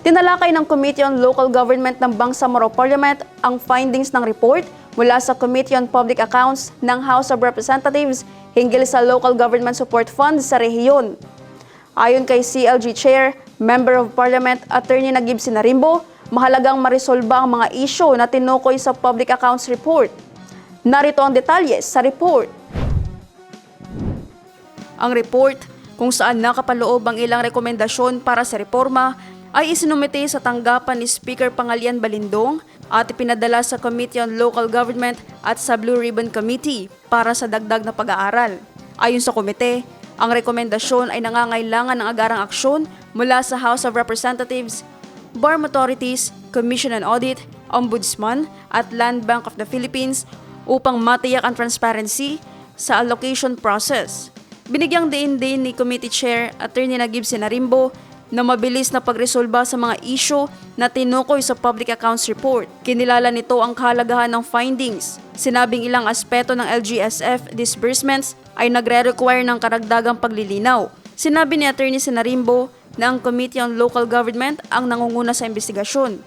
Tinalakay ng Committee on Local Government ng Bangsamoro Parliament ang findings ng report mula sa Committee on Public Accounts ng House of Representatives hinggil sa Local Government Support Fund sa rehiyon. Ayon kay CLG Chair, Member of Parliament Attorney Nagib Sinarimbo, mahalagang marisolba ang mga isyu na tinukoy sa Public Accounts Report. Narito ang detalye sa report. Ang report, kung saan nakapaloob ang ilang rekomendasyon para sa reforma, ay isinumite sa tanggapan ni Speaker Pangalian Balindong at ipinadala sa Committee on Local Government at sa Blue Ribbon Committee para sa dagdag na pag-aaral. Ayon sa komite, ang rekomendasyon ay nangangailangan ng agarang aksyon mula sa House of Representatives, BARM authorities, Commission on Audit, Ombudsman at Land Bank of the Philippines upang matiyak ang transparency sa allocation process. Binigyang diin din ni Committee Chair Attorney Nagib Sinarimbo na mabilis na pagresolba sa mga isyu na tinukoy sa Public Accounts Report. Kinilala nito ang kahalagahan ng findings. Sinabing ilang aspeto ng LGSF disbursements ay nagre-require ng karagdagang paglilinaw. Sinabi ni Attorney Sinarimbo na ang Committee on Local Government ang nangunguna sa investigasyon.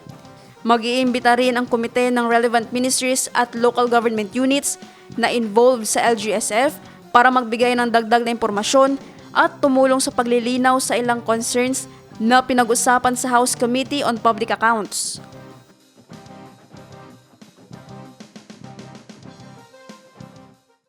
Mag-iimbita rin ang komite ng relevant ministries at local government units na involved sa LGSF para magbigay ng dagdag na impormasyon at tumulong sa paglilinaw sa ilang concerns na pinag-usapan sa House Committee on Public Accounts.